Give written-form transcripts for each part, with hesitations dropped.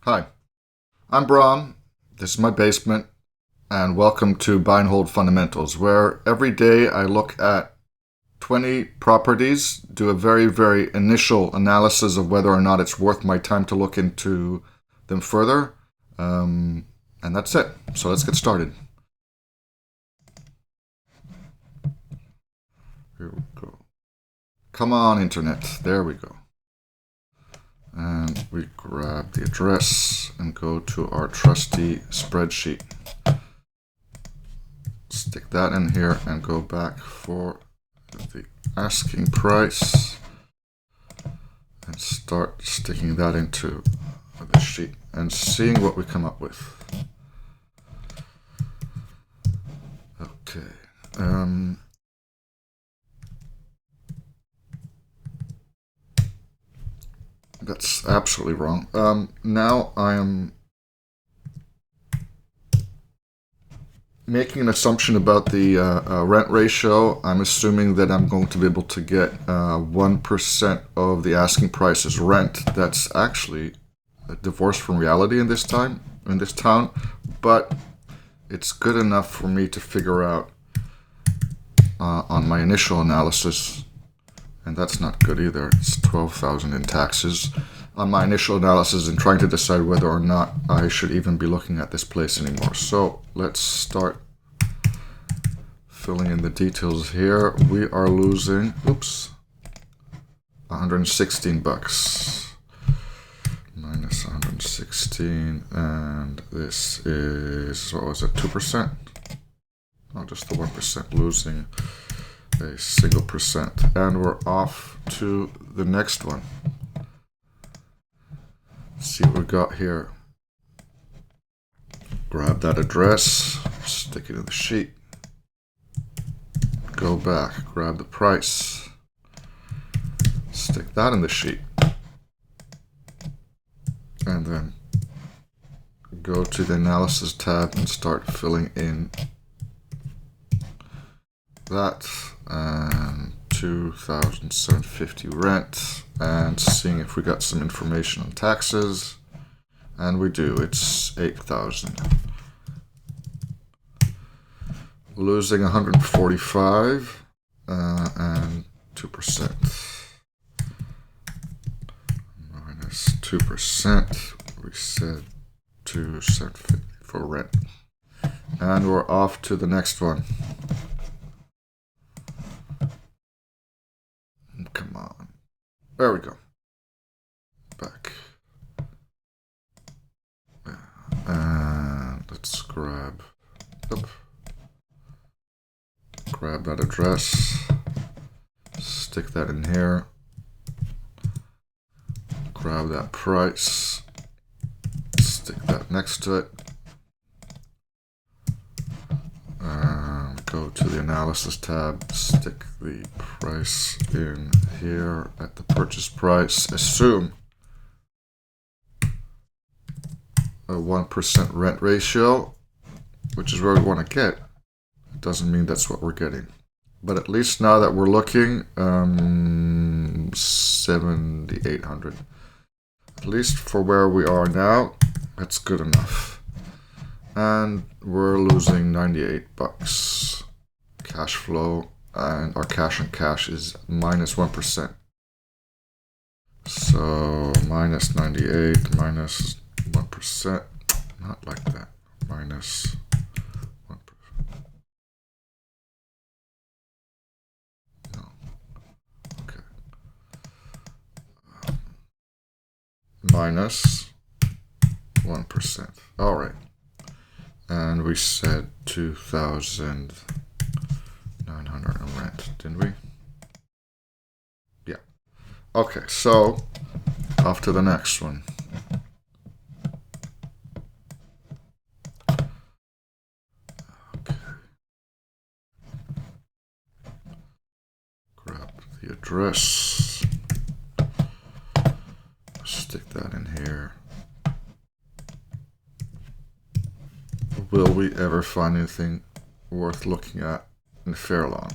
Hi, I'm Brahm. This is my basement, and welcome to Buy and Hold Fundamentals, where every day I look at 20 properties, do a very initial analysis of whether or not it's worth my time to look into them further, and that's it. So let's get started. Here we go. Come on, Internet. There we go. And we grab the address and go to our trusty spreadsheet. Stick that in here and go back for the asking price and start sticking that into the sheet and seeing what we come up with. Okay. That's absolutely wrong. Now I am making an assumption about the rent ratio. I'm assuming that I'm going to be able to get 1% of the asking price as rent. That's actually a divorce from reality in this town, but it's good enough for me to figure out on my initial analysis. And that's not good either. It's 12,000 in taxes. On my initial analysis and trying to decide whether or not I should even be looking at this place anymore. So let's start filling in the details here. We are losing, 116 bucks. Minus 116, and this is, what was it, 2%? Oh, just the 1%, losing a single percent. And we're off to the next one. Let's see what we got here. Grab that address, stick it in the sheet, go back, grab the price, stick that in the sheet, and then go to the analysis tab and start filling in that, and 2,750 rent, and seeing if we got some information on taxes, and we do. It's 8,000. Losing 145 and 2%. Minus 2%. We said 2,750 for rent, and we're off to the next one. Come on. There we go. Back. And let's grab that address. Stick that in here. Grab that price. Stick that next to it. Go to the analysis tab, stick the price in here at the purchase price, assume a 1% rent ratio, which is where we want to get. It doesn't mean that's what we're getting. But at least now that we're looking, 7,800. At least for where we are now, that's good enough. And we're losing 98 bucks. Cash flow, and our cash on cash is minus 1%. So minus 98 minus 1%. Not like that. Minus 1%. No. Okay. Minus 1%. All right. And we said 2,900 in rent, didn't we? Yeah. Okay, so off to the next one. Okay. Grab the address. Stick that in here. Will we ever find anything worth looking at in Fairlawn?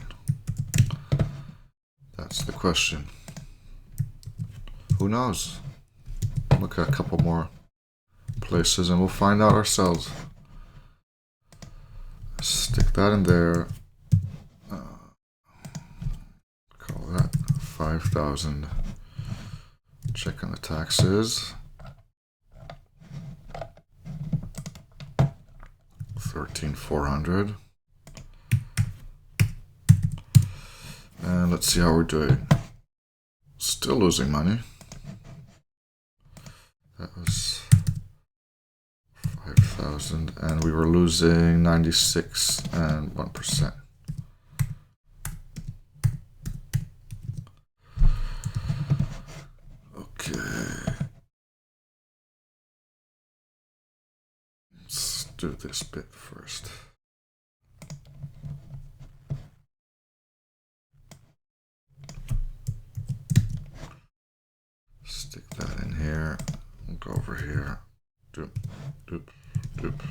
That's the question. Who knows? Look at a couple more places and we'll find out ourselves. Stick that in there. Call that 5,000. Check on the taxes. 13,400. And let's see how we're doing. Still losing money. That was 5,000, and we were losing 96 and 1%. Okay. Let's do this bit first. Stick that in here. We'll go over here. Doop, doop, doop.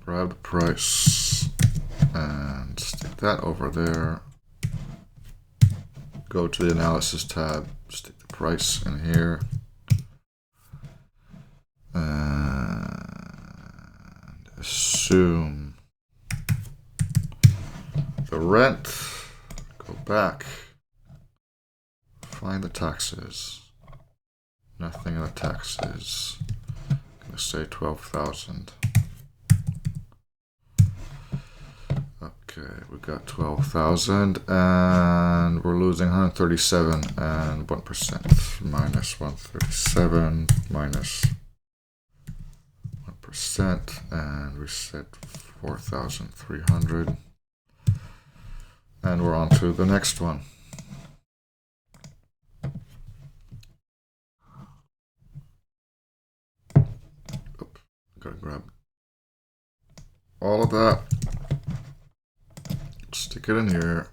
Grab the price and stick that over there. Go to the analysis tab, stick the price in here. And assume the rent. Go back. Find the taxes. Nothing in the taxes. I'm gonna say 12,000. Okay, we got 12,000 and we're losing 137 and 1%. Minus 137 minus 1%, and we said 4,300. And we're on to the next one. Gotta grab all of that, stick it in here,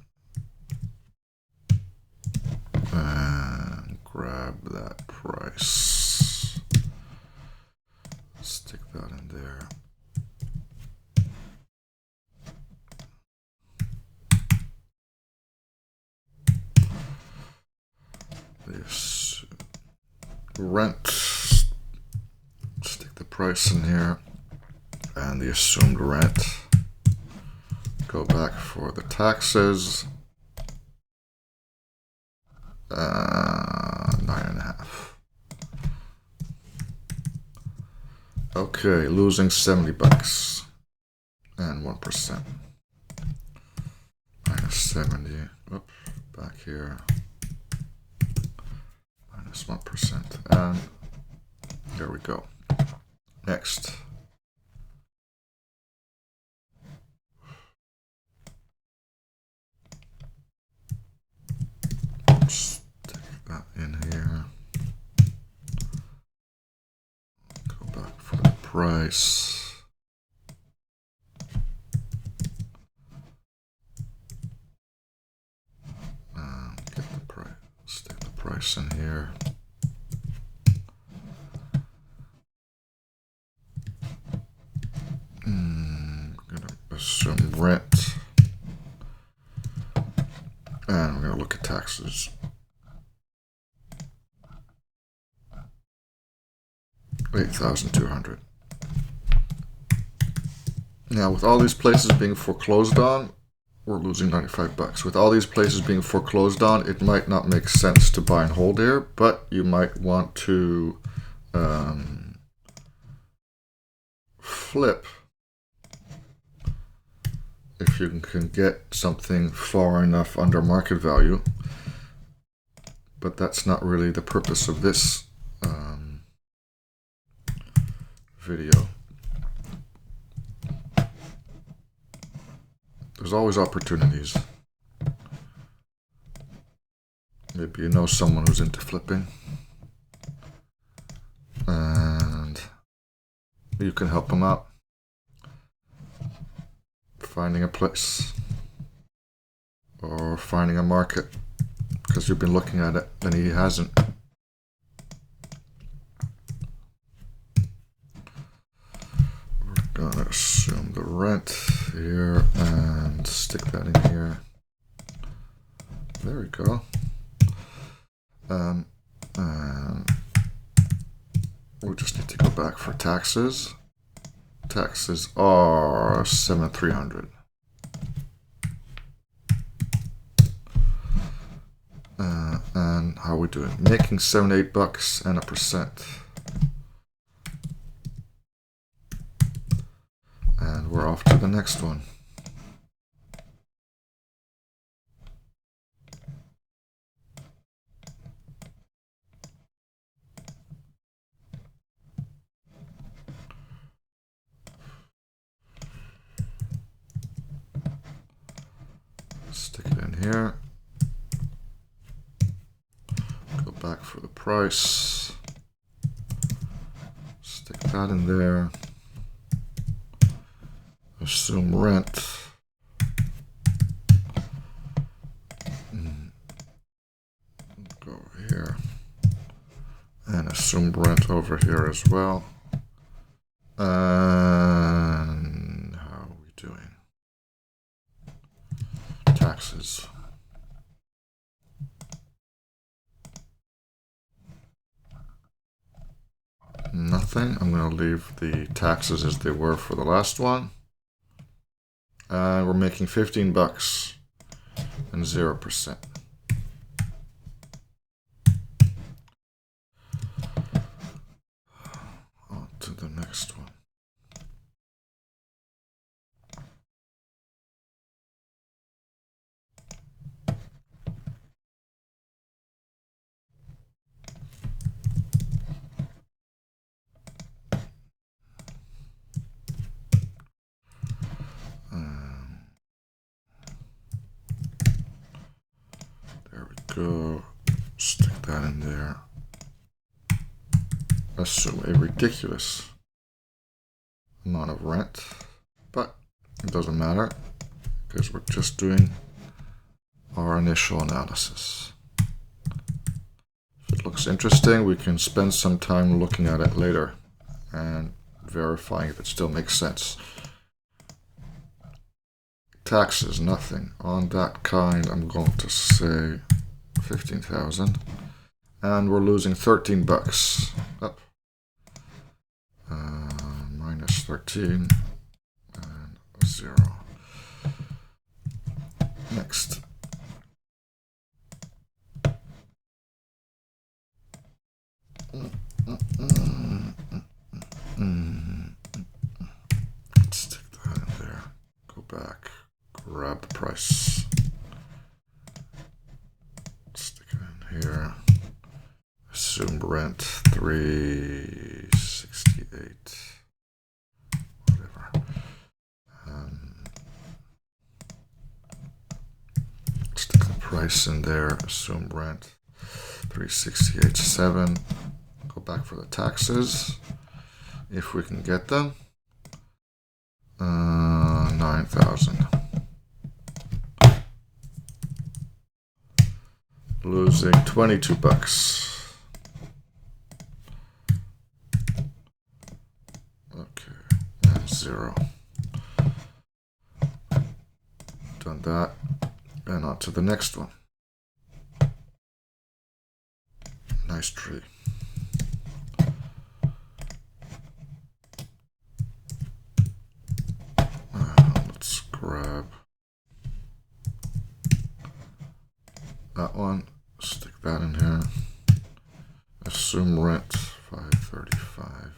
and grab that price, stick that in there. This rent, stick the price in here, and the assumed rent. Go back for the taxes. 9.5. Okay, losing 70 bucks and 1%. Minus 70. Oops, back here. Minus 1%. And there we go. Next. Stick that in here. Go back for the price. Get the price. Stick the price in here. We're gonna assume rent. And we're going to look at taxes. $8,200. Now, with all these places being foreclosed on, we're losing 95 bucks. With all these places being foreclosed on, it might not make sense to buy and hold here, but you might want to flip if you can get something far enough under market value. But that's not really the purpose of this video. There's always opportunities. Maybe you know someone who's into flipping, and you can help them out finding a place or finding a market, because you've been looking at it and he hasn't. We're gonna assume the rent here and stick that in here. There we go. And We just need to go back for taxes. Taxes are 7,300. And how are we doing? Making $78 and a percent. And we're off to the next one. Stick it in here. Go back for the price. Stick that in there. Assume rent. Go over here. And assume rent over here as well. And how are we doing? Taxes. Nothing. I'm going to leave the taxes as they were for the last one. We're making $15 and 0%. On to the next one. There we go. Stick that in there. Assume a ridiculous amount of rent, but it doesn't matter because we're just doing our initial analysis. If it looks interesting, we can spend some time looking at it later and verifying if it still makes sense. Taxes, nothing. On that kind, I'm going to say 15,000. And we're losing $13. Up. Minus 13 and 0. Next. Stick that in there. Go back. Grab the price. Stick it in here. Assume rent 368. Whatever. Stick the price in there. Assume rent 368.7. Go back for the taxes if we can get them. 9,000. Losing $22. Okay, and 0. Done that, and on to the next one. Nice tree. Let's grab that one. Stick that in here. Assume rent 535.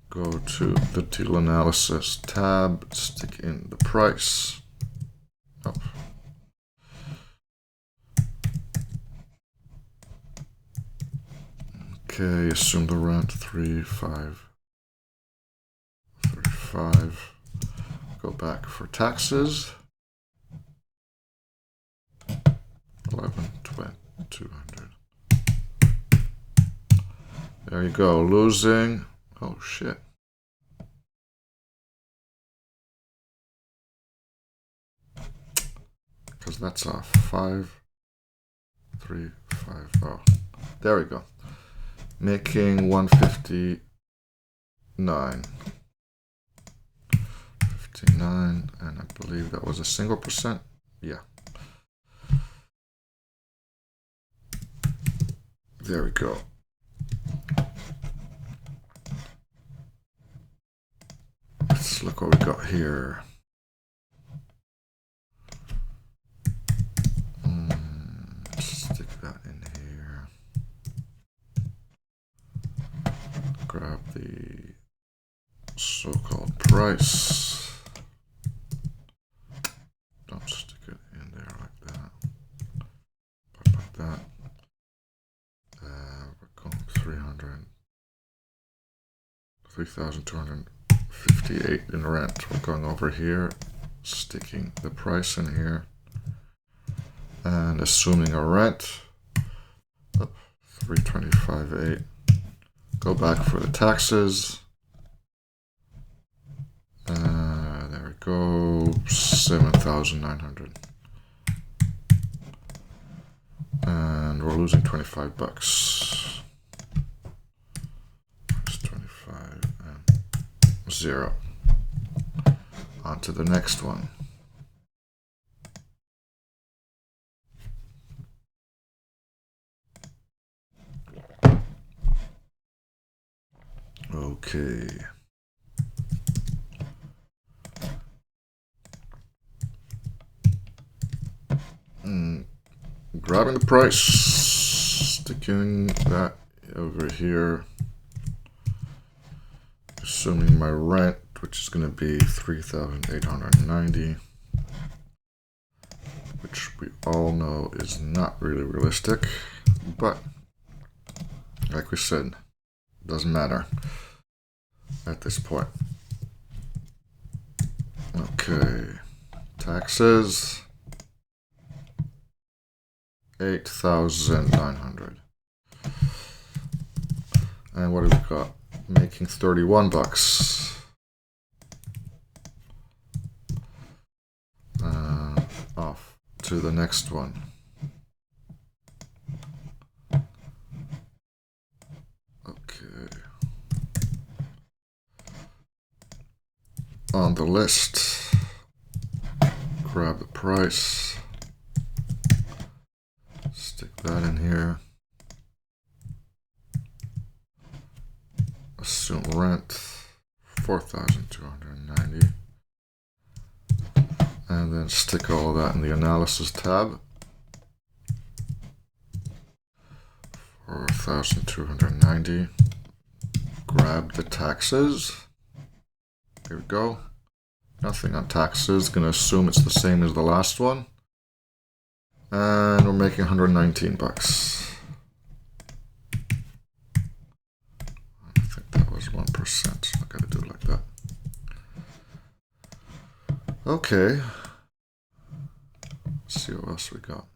Go to the deal analysis tab. Stick in the price. Up. Okay, assume the rent 3,535. Go back for taxes. 11,200. There you go. Losing. Oh shit. Because that's off. 5,350. There we go. Making 159. 59, and I believe that was a single percent. Yeah. There we go. let's look what we got here. Stick that in here. Grab the so-called price. Don't stick it in there like that. But like that. We're going 3,258 in rent. We're going over here, sticking the price in here, and assuming a rent up 325.8. Go back for the taxes. There we go, 7,900. And we're losing 25 bucks. It's 25 and 0. On to the next one. Okay. Grabbing the price, sticking that over here, assuming my rent, which is going to be 3,890, which we all know is not really realistic, but like we said, doesn't matter at this point. Okay, taxes. 8,900. And what do we got? Making 31 bucks. Off to the next one. Okay. On the list, grab the price. Stick that in here. Assume rent 4,290. And then stick all of that in the analysis tab. 4,290. Grab the taxes. Here we go. Nothing on taxes. Gonna assume it's the same as the last one. And we're making 119 bucks. I think that was 1%. I gotta do it like that. Okay. Let's see what else we got.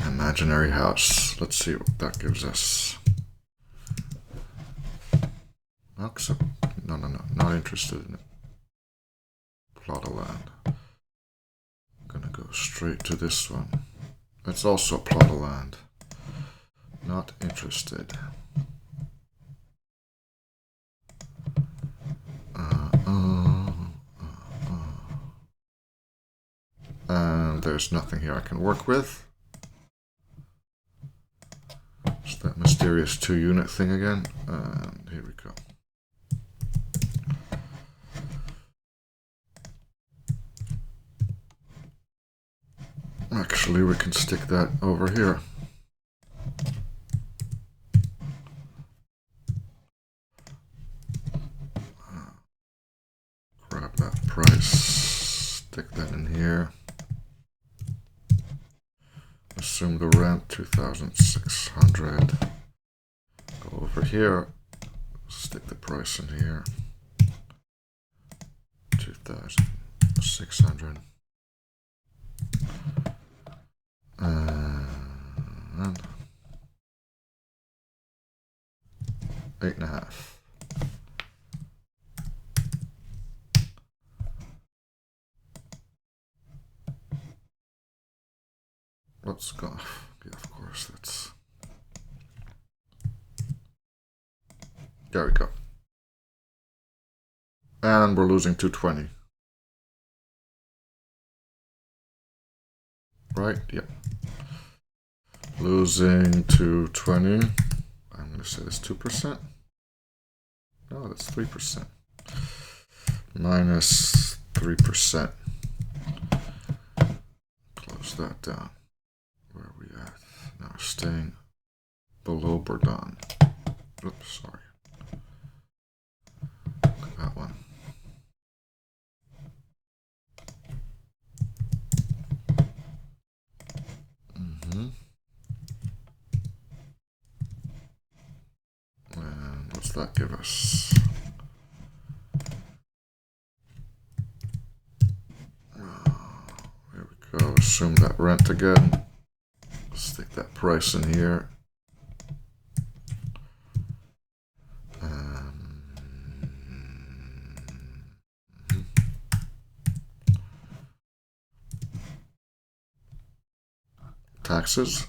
Imaginary house. Let's see what that gives us. No, not interested in it. Plot of land. I'm gonna go straight to this one. It's also a plot of land. Not interested. And there's nothing here I can work with. It's that mysterious 2-unit thing again. And here we go. Actually, we can stick that over here. Grab that price, stick that in here. Assume the rent 2,600. Go over here, stick the price in here. 2,600. And 8.5. Let's go. Yeah, of course, that's. There we go. And we're losing 220. Right? Yep. losing 220. I'm going to say this 2%. No, that's 3%. Minus 3%. Close that down. Where are we at? Now staying below Bourdon. Oops, sorry. Look at that one. And what's that give us? There we go. Assume that rent again. Stick that price in here. Taxes.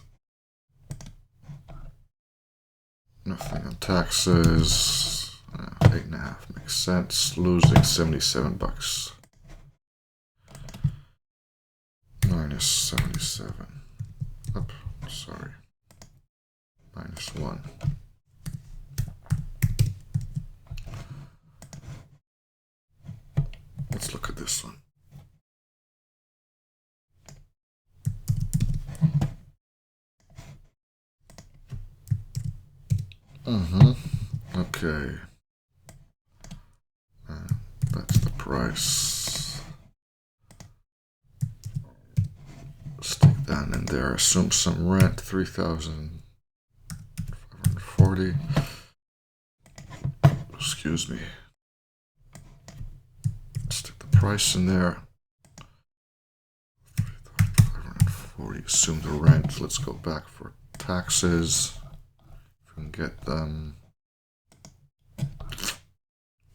Nothing on taxes. 8.5 makes sense. Losing 77 bucks. Minus 77. Up. Sorry. Minus 1. Let's look at this one. Okay. That's the price. Stick that in there. Assume some rent, 3,540. Excuse me. Stick the price in there. 3,540. Assume the rent. Let's go back for taxes. If we can get them.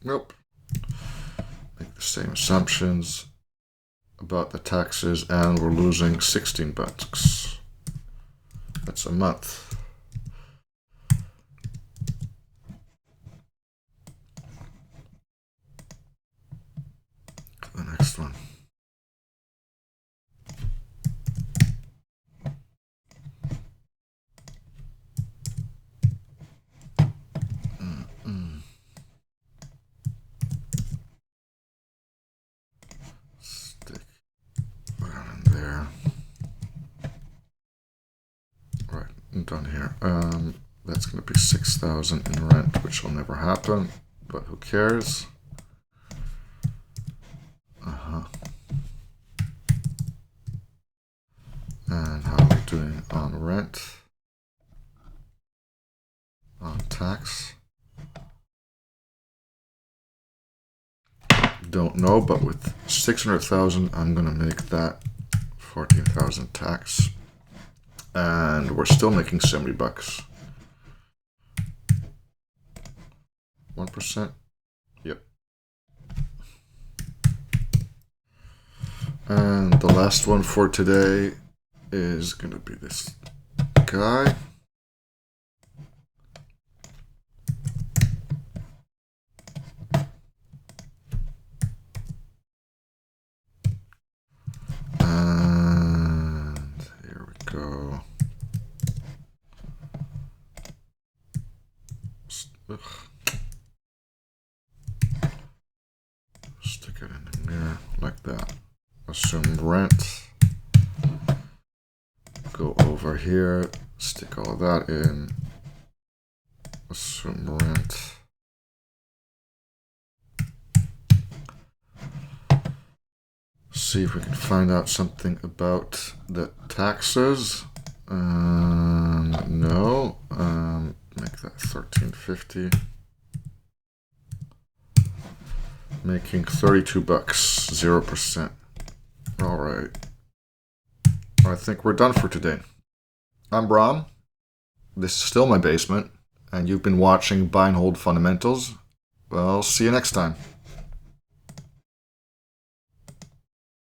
Nope. Make the same assumptions about the taxes, and we're losing 16 bucks. That's a month. The next one. Stick that in there. Right, I'm done here. That's going to be 6,000 in rent, which will never happen, but who cares? And how are we doing on rent? On tax? Don't know, but with 600,000, I'm going to make that 14,000 tax. And we're still making 70 bucks. 1%? Yep. And the last one for today is going to be this guy. And here we go. Ugh. Stick it in there like that. Assume rent. Go over here, stick all of that in. Assume rent. See if we can find out something about the taxes. No. Make that 1350. Making 32 bucks, 0%. All right. I think we're done for today. I'm Bram. This is still my basement, and you've been watching Buy and Hold Fundamentals. Well, see you next time.